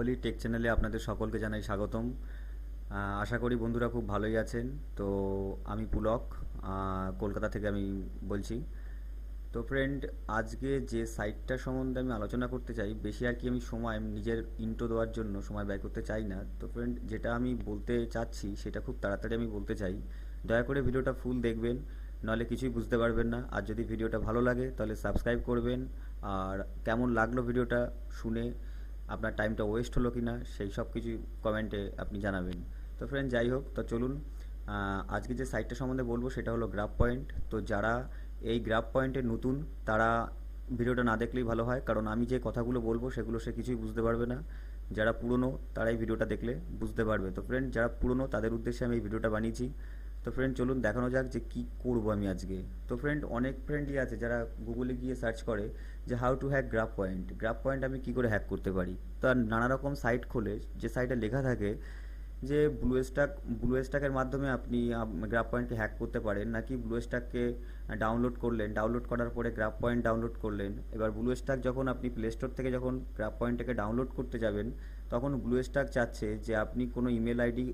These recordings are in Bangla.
বেঙ্গলি টেক চ্যানেলে আপনাদের সকলকে জানাই স্বাগতম। আশা করি বন্ধুরা খুব ভালোই আছেন। তো আমি পুলক, কলকাতা থেকে আমি বলছি। তো ফ্রেন্ড, আজকে যে সাইটটা সম্বন্ধে আমি আলোচনা করতে চাই, বেশি আর কি আমি সময় নিজের ইন্ট্রো দেওয়ার জন্য সময় ব্যয় করতে চাই না। তো ফ্রেন্ড, যেটা আমি বলতে চাচ্ছি সেটা খুব তাড়াতাড়ি আমি বলতে চাই। দয়া করে ভিডিওটা ফুল দেখবেন, নাহলে কিছুই বুঝতে পারবেন না। আর যদি ভিডিওটা ভালো লাগে তাহলে সাবস্ক্রাইব করবেন। আর কেমন লাগলো ভিডিওটা শুনে, আপনার টাইমটা ওয়েস্ট হলো কি না, সেই সব কিছু কমেন্টে আপনি জানাবেন। তো ফ্রেন্ড, যাই হোক, তো চলুন আজকে যে সাইটটা সম্বন্ধে বলবো সেটা হলো গ্রাফ পয়েন্ট। তো যারা এই গ্রাফ পয়েন্টে নতুন, তারা ভিডিওটা না দেখলেই ভালো হয়, কারণ আমি যে কথাগুলো বলবো সেগুলো সে কিছুই বুঝতে পারবে না। যারা পুরনো তারাই ভিডিওটা দেখলে বুঝতে পারবে। তো ফ্রেন্ড, যারা পুরনো তাদের উদ্দেশ্যে আমি এই ভিডিওটা বানিয়েছি। তো ফ্রেন্ড, চলুন দেখানো যাক যে কি করব আমি আজকে। তো ফ্রেন্ড, অনেক ফ্রেন্ডই আছে যারা গুগলে গিয়ে সার্চ করে যে how to hack graph point, graph point আমি কি করে হ্যাক করতে পারি। তো আর নানা রকম সাইট খোলে, যে সাইটে লেখা থাকে যে ব্লু স্ট্যাকের মাধ্যমে আপনি গ্রাফ পয়েন্টকে হ্যাক করতে পারেন, নাকি ব্লু স্ট্যাককে ডাউনলোড করার পরে গ্রাফ পয়েন্ট ডাউনলোড করলেন। এবার ব্লু স্ট্যাক যখন আপনি প্লে স্টোর থেকে যখন গ্রাফ পয়েন্টটাকে ডাউনলোড করতে যাবেন, তখন ব্লু স্ট্যাক চাচ্ছে যে আপনি কোনো ইমেল আইডি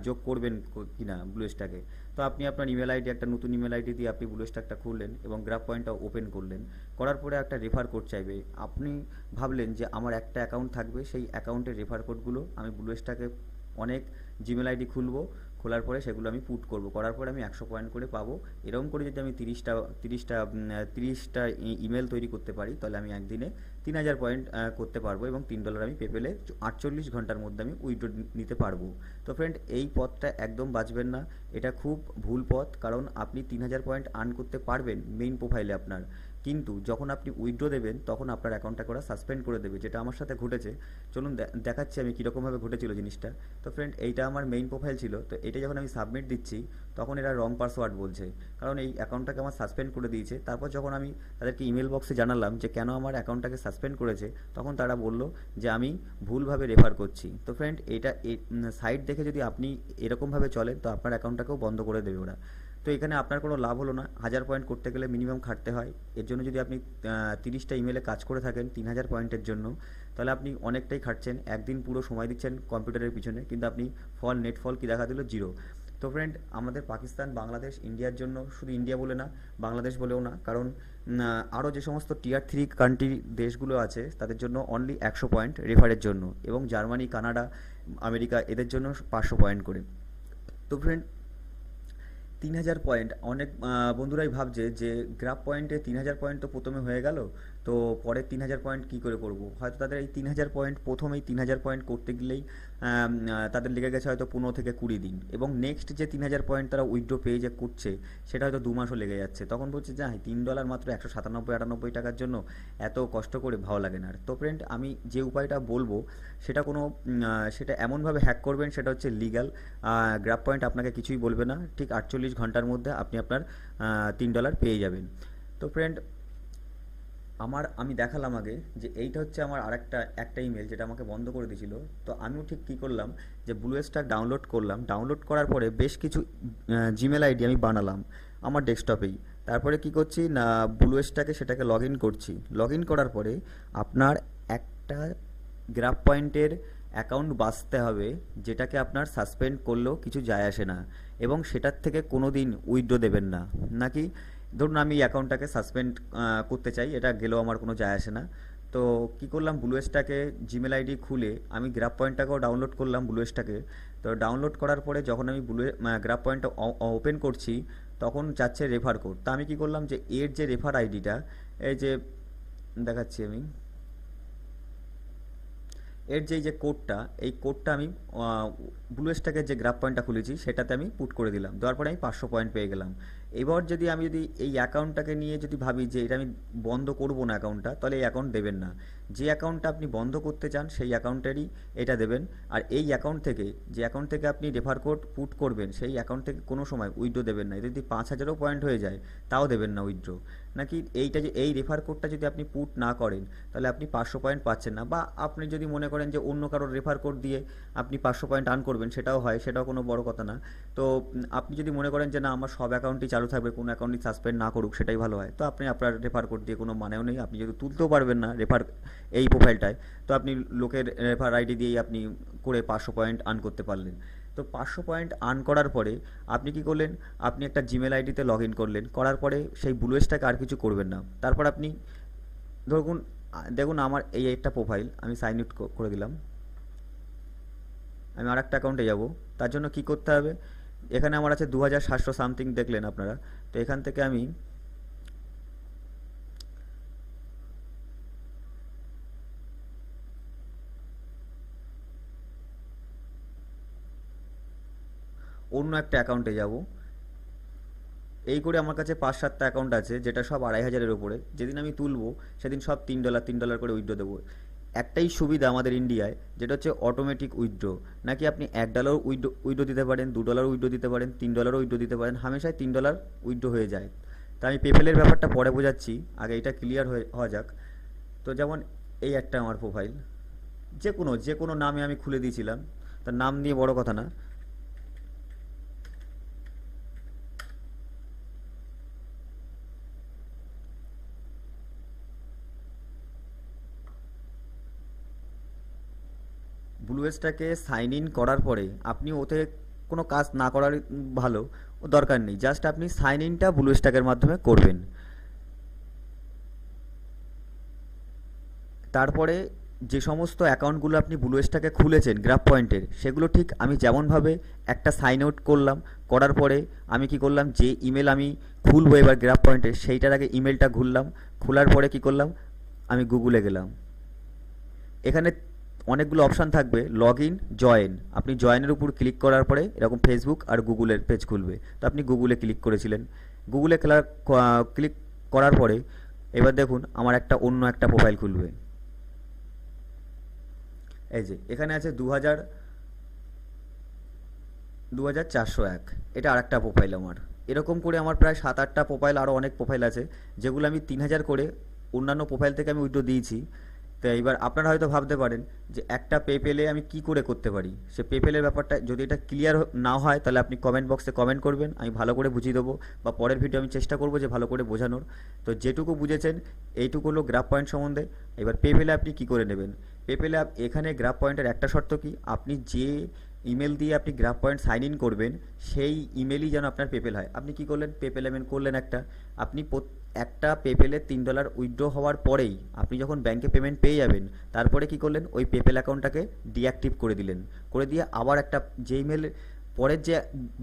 যোগ করবেন কিনা ব্লু স্ট্যাকে। তো আপনি আপনার ইমেল আইডি, একটা নতুন ইমেল আইডি দিয়ে আপনি ব্লু স্ট্যাকটা খুললেন এবং গ্রাফ পয়েন্টটা ওপেন করলেন। করার পরে একটা রেফার কোড চাইবে। আপনি ভাবলেন যে আমার একটা অ্যাকাউন্ট থাকবে, সেই অ্যাকাউন্টের রেফার কোডগুলো আমি ব্লু স্ট্যাকে অনেক জিমেল আইডি খুলবো, খোলার পরে সেগুলো আমি পুট করব, করার পরে আমি 100 পয়েন্ট করে পাবো। এরকম করে যদি আমি তিরিশটা ইমেল তৈরি করতে পারি, তাহলে আমি একদিনে 3000 পয়েন্ট করতে পারবো এবং $3 আমি পেপেলে 48 ঘন্টার মধ্যে আমি উইথড্র নিতে পারবো। তো ফ্রেন্ড, এই পথটা একদম বাঁচবেন না, এটা খুব ভুল পথ। কারণ আপনি 3000 পয়েন্ট আর্ন করতে পারবেন মেইন প্রোফাইলে আপনার, কিন্তু যখন আপনি উইথড্র দেবেন তখন আপনার অ্যাকাউন্টটা করা সাসপেন্ড করে দেবে, যেটা আমার সাথে ঘটেছে। চলুন দেখাচ্ছি আমি কীরকমভাবে ঘটেছিল জিনিসটা। তো ফ্রেন্ড, এইটা আমার মেইন প্রোফাইল ছিল। তো এটা যখন আমি সাবমিট দিচ্ছি, তখন এরা রং পাসওয়ার্ড বলছে, কারণ এই অ্যাকাউন্টটাকে আমার সাসপেন্ড করে দিয়েছে। তারপর যখন আমি তাদেরকে ইমেল বক্সে জানালাম যে কেন আমার অ্যাকাউন্টটাকে সাসপেন্ড করেছে, তখন তারা বলল যে আমি ভুলভাবে রেফার করছি। তো ফ্রেন্ড, এটা সাইট দেখে যদি আপনি এরকমভাবে চলেন, তো আপনার অ্যাকাউন্টটাকেও বন্ধ করে দেবে ওরা। তো এখানে আপনার কোনো লাভ হলো না। 1000 পয়েন্ট করতে গেলে মিনিমাম খাটতে হয়। এর জন্য যদি আপনি 30টা ইমেলে কাজ করে থাকেন 3000 পয়েন্টের জন্য, তাহলে আপনি অনেকটাই খাটছেন, একদিন পুরো সময় দিচ্ছেন কম্পিউটারের পিছনে, কিন্তু আপনি নেট ফল কী দেখা দিল, জিরো। তো ফ্রেন্ড, আমাদের পাকিস্তান, বাংলাদেশ, ইন্ডিয়ার জন্য, শুধু ইন্ডিয়া বলে না, বাংলাদেশ বলেও না, কারণ আরও যে সমস্ত টিয়ার 3 কান্ট্রি দেশগুলো আছে তাদের জন্য অনলি 100 পয়েন্ট রেফারের জন্য, এবং জার্মানি, কানাডা, আমেরিকা এদের জন্য 500 পয়েন্ট করে। তো ফ্রেন্ড, 3000 পয়েন্ট, অনেক বন্ধুরাই ভাবছে যে গ্রাফ পয়েন্টে 3000 পয়েন্ট তো প্রথমে হয়ে গেল, তো পরের 3000 পয়েন্ট কী করে করব। হয়তো তাদের এই 3000 পয়েন্ট, প্রথমেই 3000 পয়েন্ট করতে গেলেই তাদের লেগে গেছে হয়তো 15 থেকে 20 দিন, এবং নেক্সট যে 3000 পয়েন্ট তারা উইথড্র পেয়ে যে করছে, সেটা হয়তো 2 মাসও লেগে যাচ্ছে। তখন বলছে যে হ্যাঁ, $3 মাত্র 197-98 টাকার জন্য এত কষ্ট করে, ভালো লাগে না। তো ফ্রেন্ড, আমি যে উপায়টা বলবো সেটা সেটা এমনভাবে হ্যাক করবেন, সেটা হচ্ছে লিগ্যাল। গ্রাফ পয়েন্ট আপনাকে কিছুই বলবে না, ঠিক 48 ঘন্টার মধ্যে আপনি আপনার $3 পেয়ে যাবেন। তো ফ্রেন্ড, আমি দেখালাম আগে যে এইটা হচ্ছে আমার একটা ইমেল যেটা আমাকে বন্ধ করে দিয়েছিল। তো আমিও ঠিক কী করলাম, যে ব্লু স্ট্যাক ডাউনলোড করলাম। ডাউনলোড করার পরে বেশ কিছু জিমেল আইডি আমি বানালাম আমার ডেস্কটপেই। তারপরে কি করছি না, ব্লু স্ট্যাকে সেটাকে লগ ইন করছি। লগ ইন করার পরে আপনার একটা গ্রাফ পয়েন্টের অ্যাকাউন্ট বাঁচতে হবে, যেটাকে আপনার সাসপেন্ড করলেও কিছু যায় আসে না, এবং সেটার থেকে কোনো দিন উইথড্র দেবেন না। নাকি ধরুন আমি অ্যাকাউন্টটাকে সাসপেন্ড করতে চাই, এটা গেলেও আমার কোনো যায় আসে না। তো কী করলাম, ব্লু স্ট্যাকে জিমেল আইডি খুলে আমি গ্রাফ পয়েন্টটাকেও ডাউনলোড করলাম ব্লু স্ট্যাকে। তো ডাউনলোড করার পরে যখন আমি গ্রাফ পয়েন্টটা ওপেন করছি, তখন যাচ্ছে রেফার কোড। তা আমি কী করলাম, যে এর যে রেফার আইডিটা, এই যে দেখাচ্ছি আমি, এর যে কোডটা, এই কোডটা আমি ব্লু স্ট্যাকের যে গ্রাফ পয়েন্টটা খুলেছি সেটাতে আমি পুট করে দিলাম। দেওয়ার পরে আমি 500 পয়েন্ট পেয়ে গেলাম। এবার আমি যদি এই অ্যাকাউন্টটাকে নিয়ে যদি ভাবি যে এটা আমি বন্ধ করব না অ্যাকাউন্টটা, তাহলে এই অ্যাকাউন্ট দেবেন না। যে অ্যাকাউন্টটা আপনি বন্ধ করতে চান সেই অ্যাকাউন্টেরই এটা দেবেন। আর এই যে অ্যাকাউন্ট থেকে আপনি রেফার কোড পুট করবেন, সেই অ্যাকাউন্ট থেকে কোনো সময় উইথড্র দেবেন না। যদি 5000ও পয়েন্ট হয়ে যায়, তাও দেবেন না উইথড্র। নাকি এইটা যে এই রেফার কোডটা যদি আপনি পুট না করেন তাহলে আপনি 500 পয়েন্ট পাচ্ছেন না, বা আপনি যদি মনে করেন যে অন্য কারোর রেফার কোড দিয়ে আপনি 500 পয়েন্ট আর্ন করবেন, সেটাও হয়, সেটাও কোনো বড় কথা না। তো আপনি যদি মনে করেন যে না আমার সব অ্যাকাউন্টই চালু থাকবে, কোনো অ্যাকাউন্টই সাসপেন্ড না করুক, সেটাই ভালো হয়, তো আপনি আপনার রেফার কোড দিয়ে কোনো মানেও নেই। আপনি যদি তুলতেও পারবেন না রেফার এই প্রোফাইলটায়, তো আপনি লোকের রেফার আইডি দিয়েই আপনি করে 500 পয়েন্ট আর্ন করতে পারলেন। তো 500 পয়েন্ট আর্ন করার পরে আপনি কি করলেন, আপনি একটা জিমেল আইডিতে লগ ইন করলেন, করার পরে সেই ব্লুয়েস্টটাকে আর কিছু করবেন না। তারপর আপনি ধরুন দেখুন আমার এই একটা প্রোফাইল আমি সাইন আউট করে দিলাম। আমি আর একটা অ্যাকাউন্টে যাব, তার জন্য কি করতে হবে, এখানে আমার আছে 2700 সামথিং, দেখলেন আপনারা। তো এখান থেকে আমি অন্য একটা অ্যাকাউন্টে যাব। এই করে আমার কাছে 5-7টা অ্যাকাউন্ট আছে, যেটা সব 2500-এর উপরে। যেদিন আমি তুলবো সেদিন সব $3 করে উইথড্র দেবো। একটাই সুবিধা আমাদের ইন্ডিয়ায়, যেটা হচ্ছে অটোমেটিক উইথড্র। নাকি আপনি $1 উইথড্র দিতে পারেন, $2 উইথড্র দিতে পারেন, $3 উইথড্র দিতে পারেন, হামেশাই $3 উইথড্র হয়ে যায়। তা আমি পেপ্যালের ব্যাপারটা পরে বোঝাচ্ছি, আগে এটা ক্লিয়ার হওয়া যাক। তো যেমন এই একটা আমার প্রোফাইল, যে কোনো নামে আমি খুলে দিয়েছিলাম, তার নাম নিয়ে বড় কথা না। ব্লুয়েস্টটাকে সাইন ইন করার পরে আপনি ওতে কোনো কাজ না করার ভালো, দরকার নেই, জাস্ট আপনি সাইন ইনটা ব্লুয়েস্ট্যাকের মাধ্যমে করবেন। তারপরে যে সমস্ত অ্যাকাউন্টগুলো আপনি ব্লুয়েস্ট্যাকে খুলেছেন গ্রাফ পয়েন্টের, সেগুলো ঠিক আমি যেমনভাবে একটা সাইন আউট করলাম, করার পরে আমি কি করলাম, যে ইমেল আমি খুলবো এবার গ্রাফ পয়েন্টে, সেইটার আগে ইমেলটা খুললাম। খোলার পরে কি করলাম, আমি গুগলে গেলাম। এখানে অনেকগুলো অপশান থাকবে, লগ ইন, জয়েন। আপনি জয়েনের উপর ক্লিক করার পরে এরকম ফেসবুক আর গুগলের পেজ খুলবে। তো আপনি গুগলে ক্লিক করেছিলেন, গুগলে ক্লিক করার পরে এবার দেখুন আমার অন্য একটা প্রোফাইল খুলবে। এই যে এখানে আছে 2401, এটা আরেকটা প্রোফাইল আমার। এরকম করে আমার প্রায় 7-8টা প্রোফাইল, আরও অনেক প্রোফাইল আছে, যেগুলো আমি 3000 করে অন্যান্য প্রোফাইল থেকে আমি উইথড্র দিয়েছি। তো এইবার আপনারা হয়তো ভাবতে পারেন যে একটা পেপ্যালে আমি কি করে করতে পারি, সে পেপ্যালের ব্যাপারটা যদি এটা ক্লিয়ার না হয় তাহলে আপনি কমেন্ট বক্সে কমেন্ট করবেন, আমি ভালো করে বুঝিয়ে দেবো, বা পরের ভিডিও আমি চেষ্টা করবো যে ভালো করে বোঝানোর। তো যেটুকু বুঝেছেন এইটুকু হলো গ্রাফ পয়েন্ট সম্বন্ধে। এবার পেপ্যালে আপনি কি করে নেবেন, পেপ্যালে এখানে গ্রাফ পয়েন্টের একটা শর্ত কি, আপনি যে ইমেল দিয়ে আপনি গ্রাফ পয়েন্ট সাইন ইন করবেন সেই ইমেলই যেন আপনার পেপ্যাল হয়। আপনি কি করলেন, পেপ্যাল পেমেন্ট করলেন একটা, আপনি একটা পেপ্যালে $3 উইথড্র হওয়ার পরেই আপনি যখন ব্যাংকে পেমেন্ট পেয়ে যাবেন, তারপরে কি করলেন, ওই পেপ্যাল অ্যাকাউন্টটাকে ডিঅ্যাক্টিভ করে দিলেন। করে দিয়ে আবার একটা যে ইমেল পরের যে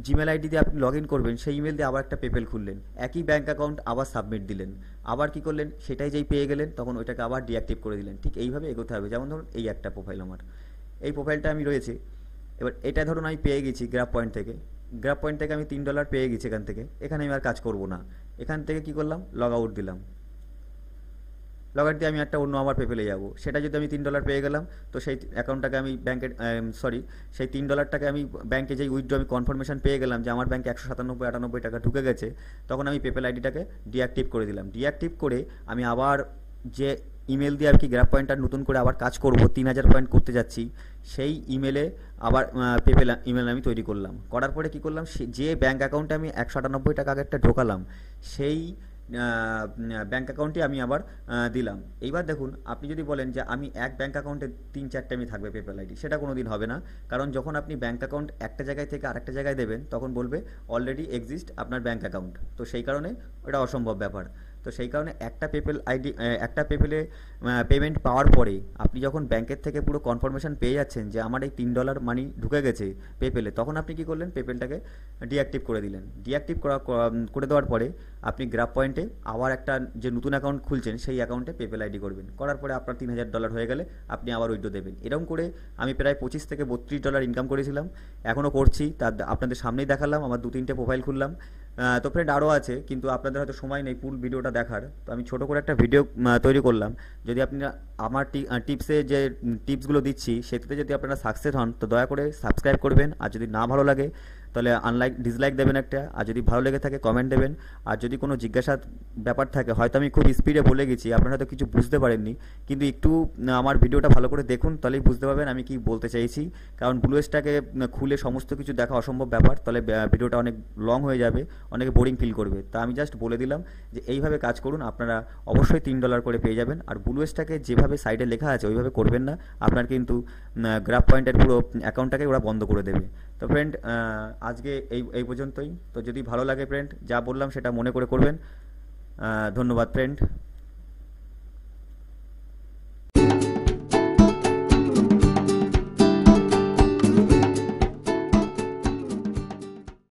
জিমেল আইডি দিয়ে আপনি লগ ইন করবেন, সেই ইমেল দিয়ে আবার একটা পেপ্যাল খুললেন, একই ব্যাঙ্ক অ্যাকাউন্ট আবার সাবমিট দিলেন। আবার কি করলেন, সেটাই যেই পেয়ে গেলেন তখন ওইটাকে আবার ডিঅ্যাক্টিভ করে দিলেন। ঠিক এইভাবে এগোতে হবে। যেমন ধরুন এই একটা প্রোফাইল আমার, এই প্রোফাইলটা আমি রয়েছে, এবার এটা ধরুন আমি পেয়ে গেছি গ্রাফ পয়েন্ট থেকে, আমি $3 পেয়ে গেছি এখান থেকে। এখানে আমি আর কাজ করব না, এখান থেকে কি করলাম, লগ আউট দিলাম। লগ আউট দিয়ে আমি একটা অন্য আমার পেপ্যালে যাব, সেটা যদি আমি $3 পেয়ে গেলাম, তো সেই অ্যাকাউন্টটাকে আমি সেই $3টাকে আমি ব্যাংকে যেই উইথড্র আমি কনফার্মেশন পেয়ে গেলাম যে আমার ব্যাংকে 197-98 টাকা ঢুকে গেছে, তখন আমি পেপ্যাল আইডিটাকে ডিঅ্যাক্টিভ করে দিলাম। ডিঅ্যাক্টিভ করে আমি আবার যে ইমেল দিয়ে আর কি গ্রাফ পয়েন্টটা নতুন করে আবার কাজ করব, 3000 পয়েন্ট করতে যাচ্ছি, সেই ইমেলে আবার পেপ্যাল ইমেল আমি তৈরি করলাম। করার পরে কি করলাম, যে ব্যাঙ্ক অ্যাকাউন্টে আমি 198 টাকা আগেরটা ঢোকালাম, সেই ব্যাঙ্ক অ্যাকাউন্টে আমি আবার দিলাম। এইবার দেখুন আপনি যদি বলেন যে আমি এক ব্যাঙ্ক অ্যাকাউন্টে 3-4টে আমি থাকবে পেপ্যাল আইডি, সেটা কোনো দিন হবে না। কারণ যখন আপনি ব্যাঙ্ক অ্যাকাউন্ট একটা জায়গায় থেকে আরেকটা জায়গায় দেবেন, তখন বলবে অলরেডি এক্সিস্ট আপনার ব্যাঙ্ক অ্যাকাউন্ট। তো সেই কারণে ওটা অসম্ভব ব্যাপার। তো সেই কারণে একটা পেপ্যাল আইডি, একটা পেপ্যালে পেমেন্ট পাওয়ার পরে আপনি যখন ব্যাংকের থেকে পুরো কনফার্মেশন পেয়ে যাচ্ছেন যে আমার এই $3 মানি ঢুকে গেছে পেপ্যালে, তখন আপনি কি করলেন, পেপ্যালটাকে ডিঅ্যাক্টিভ করে দিলেন। ডিঅ্যাক্টিভ করে দেওয়ার পরে আপনি গ্রাফ পয়েন্টে আবার একটা যে নতুন অ্যাকাউন্ট খুলছেন সেই অ্যাকাউন্টে পেপ্যাল আইডি করবেন। করার পরে আপনার $3000 হয়ে গেলে আপনি আবার উইথড্র দেবেন। এরকম করে আমি প্রায় $25 থেকে $32 ইনকাম করেছিলাম, এখনও করছি। তার আপনাদের সামনেই দেখালাম, আমার 2-3টে প্রোফাইল খুললাম। তো ফ্রেন্ড আরও আছে, কিন্তু আপনাদের হয়তো সময় নেই ফুল ভিডিওটা দেখার, তো আমি ছোটো করে একটা ভিডিও তৈরি করলাম। যদি আপনি আমার টিপসে যে টিপসগুলো দিচ্ছি সেটাতে যদি আপনারা সাকসেস হন তো দয়া করে সাবস্ক্রাইব করবেন, আর যদি না ভালো লাগে তাহলে ডিসলাইক দেবেন একটা, আর যদি ভালো লেগে থাকে কমেন্ট দেবেন। আর যদি কোনো জিজ্ঞাসার ব্যাপার থাকে, হয়তো আমি খুব স্পিডে বলে গেছি, আপনারা হয়তো কিছু বুঝতে পারেননি, কিন্তু একটু আমার ভিডিওটা ভালো করে দেখুন, তাহলেই বুঝতে পারবেন আমি কি বলতে চাইছি। কারণ ব্লুয়েস্টটাকে খুলে সমস্ত কিছু দেখা অসম্ভব ব্যাপার, তাহলে ভিডিওটা অনেক লং হয়ে যাবে, অনেকে বোরিং ফিল করবে। তা আমি জাস্ট বলে দিলাম যে এইভাবে কাজ করুন, আপনারা অবশ্যই $3 করে পেয়ে যাবেন। আর ব্লুয়েস্টটাকে যেভাবে সাইডে লেখা আছে ওইভাবে করবেন না, আপনার কিন্তু গ্রাফ পয়েন্টের পুরো অ্যাকাউন্টটাকে ওরা বন্ধ করে দেবে। তো ফ্রেন্ড, আজকে এই পর্যন্তই। তো যদি ভালো লাগে ফ্রেন্ড, যা বললাম সেটা মনে করে করবেন। ধন্যবাদ ফ্রেন্ড।